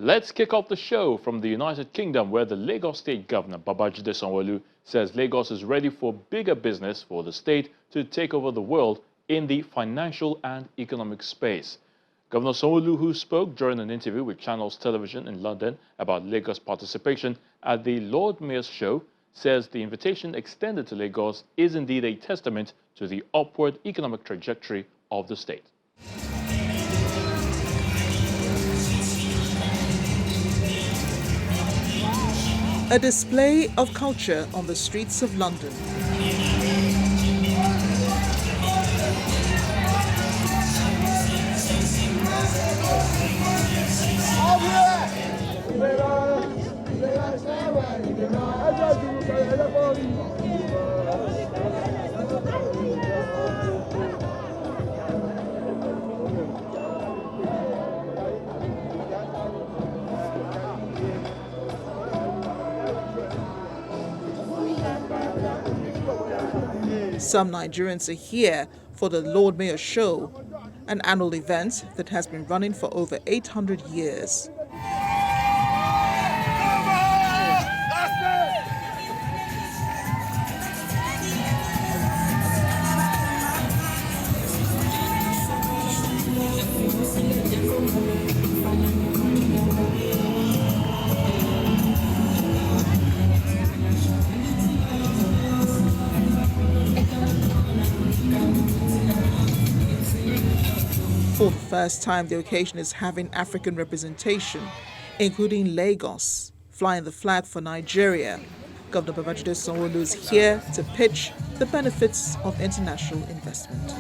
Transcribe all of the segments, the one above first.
Let's kick off the show from the United Kingdom, where the Lagos State Governor Babajide Sanwo-Olu says Lagos is ready for bigger business for the state to take over the world in the financial and economic space. Governor Sanwo-Olu, who spoke during an interview with Channels Television in London about Lagos' participation at the Lord Mayor's show, says the invitation extended to Lagos is indeed a testament to the upward economic trajectory of the state. A display of culture on the streets of London. Some Nigerians are here for the Lord Mayor Show, an annual event that has been running for over 800 years. For the first time, the occasion is having African representation, including Lagos, flying the flag for Nigeria. Governor Babajide Sanwo-Olu is here to pitch the benefits of international investment.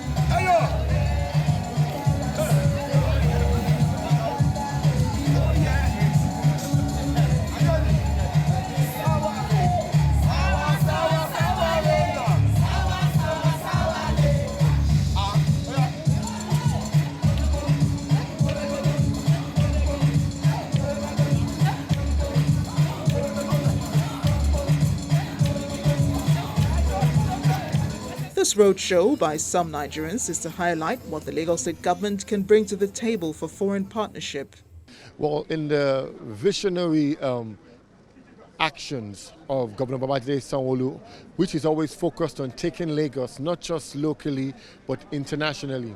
This roadshow by some Nigerians is to highlight what the Lagos State government can bring to the table for foreign partnership. Well, in the visionary actions of Governor Babajide Sanwo-Olu, which is always focused on taking Lagos not just locally but internationally,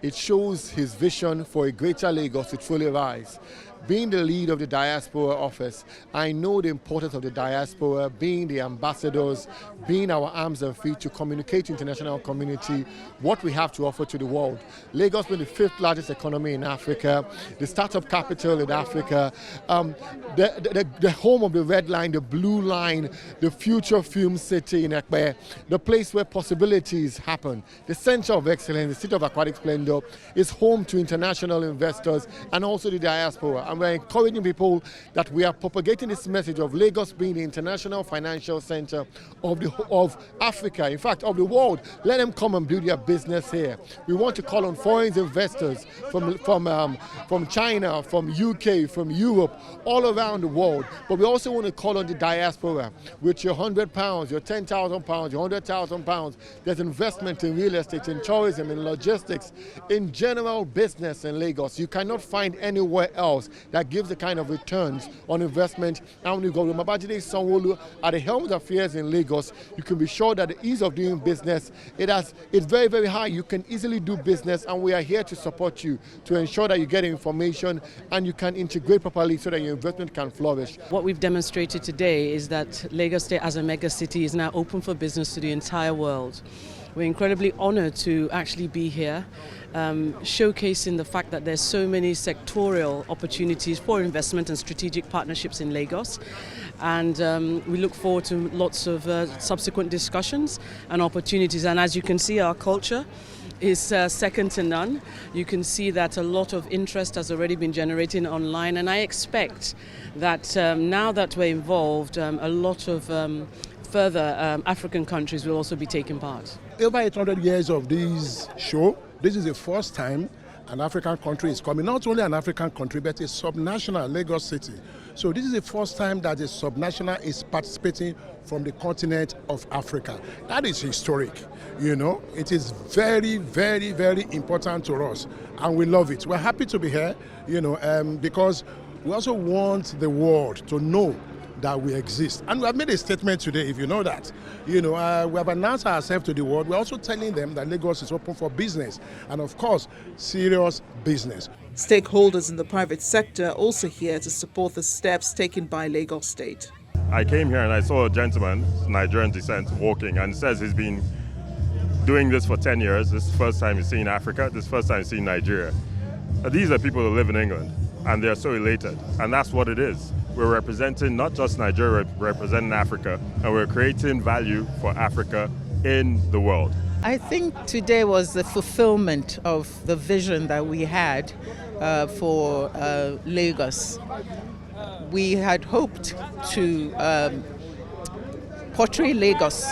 it shows his vision for a greater Lagos to truly rise. Being the lead of the diaspora office, I know the importance of the diaspora, being the ambassadors, being our arms and feet to communicate to the international community what we have to offer to the world. Lagos being the 5th largest economy in Africa, the startup capital in Africa, the home of the red line, the blue line, the future film city in Ekpe, the place where possibilities happen, the center of excellence, the city of aquatic splendor, is home to international investors and also the diaspora. And we're encouraging people that we are propagating this message of Lagos being the international financial center of Africa, in fact, of the world. Let them come and build their business here. We want to call on foreign investors from China, from UK, from Europe, all around the world. But we also want to call on the diaspora. With your £100, your £10,000, your £100,000, there's investment in real estate, in tourism, in logistics, in general business in Lagos. You cannot find anywhere else that gives the kind of returns on investment. And when you go with Babajide Sanwo-Olu at the helm of affairs in Lagos, you can be sure that the ease of doing business, it's very, very high. You can easily do business, and we are here to support you to ensure that you get information and you can integrate properly so that your investment can flourish. What we've demonstrated today is that Lagos State as a mega city is now open for business to the entire world. We're incredibly honored to actually be here, showcasing the fact that there's so many sectorial opportunities for investment and strategic partnerships in Lagos. And we look forward to lots of subsequent discussions and opportunities. And as you can see, our culture is second to none. You can see that a lot of interest has already been generated online, and I expect that now that we're involved, a lot of further African countries will also be taking part. Over 800 years of this show, this is the first time an African country is coming, not only an African country, but a subnational Lagos city. So this is the first time that a subnational is participating from the continent of Africa. That is historic, you know. It is very, very, very important to us, and we love it. We're happy to be here, you know, because We also want the world to know that we exist. And we have made a statement today, if you know that. We have announced ourselves to the world. We're also telling them that Lagos is open for business. And of course, serious business. Stakeholders in the private sector are also here to support the steps taken by Lagos State. I came here and I saw a gentleman, Nigerian descent, walking, and says he's been doing this for 10 years. This is the first time he's seen Africa. This is the first time he's seen Nigeria. These are people who live in England, and they're so elated. And that's what it is. We're representing not just Nigeria, we're representing Africa, and we're creating value for Africa in the world. I think today was the fulfillment of the vision that we had for Lagos. We had hoped to portray Lagos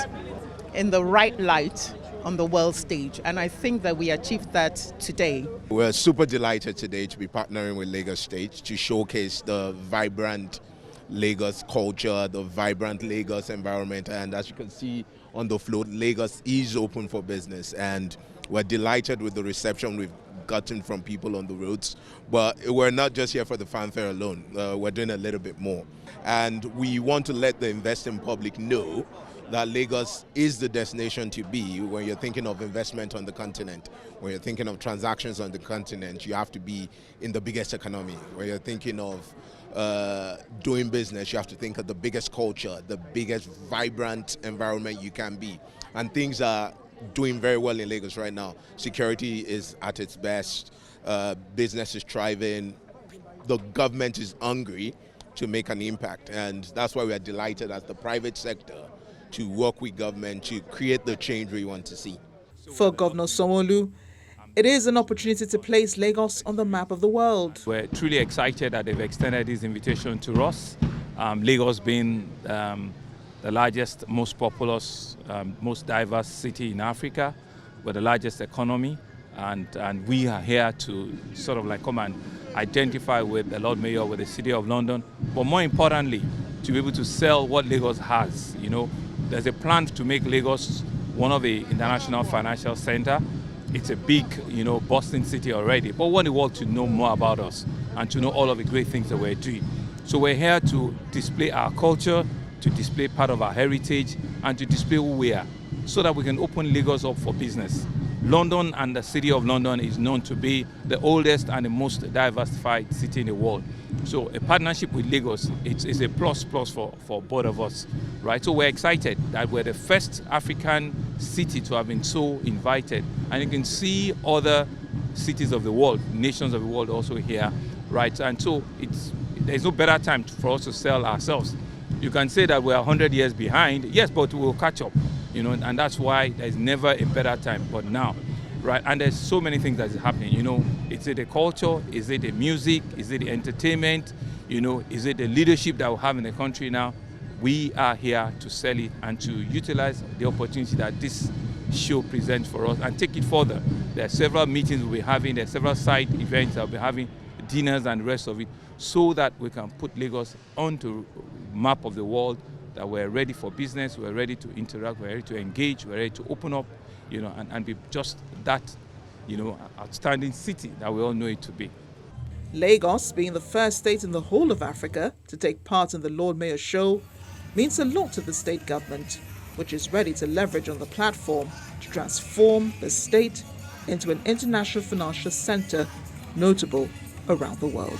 in the right light on the world stage, and I think that we achieved that today. We're super delighted today to be partnering with Lagos State to showcase the vibrant Lagos culture, the vibrant Lagos environment, and as you can see on the float, Lagos is open for business, and we're delighted with the reception we've gotten from people on the roads. But we're not just here for the fanfare alone. We're doing a little bit more, and we want to let the investing public know that Lagos is the destination to be when you're thinking of investment on the continent. When you're thinking of transactions on the continent, you have to be in the biggest economy. When you're thinking of doing business, you have to think of the biggest culture, the biggest vibrant environment you can be. And things are doing very well in Lagos right now. Security is at its best, business is thriving, the government is hungry to make an impact, and that's why we are delighted as the private sector to work with government to create the change we want to see. For Governor Sanwo-Olu, it is an opportunity to place Lagos on the map of the world. We're truly excited that they've extended this invitation to us. Lagos being the largest, most populous, most diverse city in Africa, with the largest economy, and we are here to sort of like come and identify with the Lord Mayor, with the City of London, but more importantly, to be able to sell what Lagos has. There's a plan to make Lagos one of the international financial center. It's a big, bustling city already, but we want the world to know more about us and to know all of the great things that we're doing. So we're here to display our culture, to display part of our heritage, and to display who we are, so that we can open Lagos up for business. London and the City of London is known to be the oldest and the most diversified city in the world. So a partnership with Lagos is a plus for both of us, right? So we're excited that we're the first African city to have been so invited. And you can see other cities of the world, nations of the world also here, right? And so there's no better time for us to sell ourselves. You can say that we're 100 years behind, yes, but we'll catch up. And that's why there's never a better time but now, right? And there's so many things that is happening. Is it the culture? Is it the music? Is it the entertainment? Is it the leadership that we have in the country now? We are here to sell it and to utilize the opportunity that this show presents for us and take it further. There are several meetings we'll be having. There are several side events that we'll be having, dinners and the rest of it, so that we can put Lagos onto the map of the world, that we're ready for business, we're ready to interact, we're ready to engage, we're ready to open up, and be just that, outstanding city that we all know it to be. Lagos, being the first state in the whole of Africa to take part in the Lord Mayor show, means a lot to the state government, which is ready to leverage on the platform to transform the state into an international financial center notable around the world.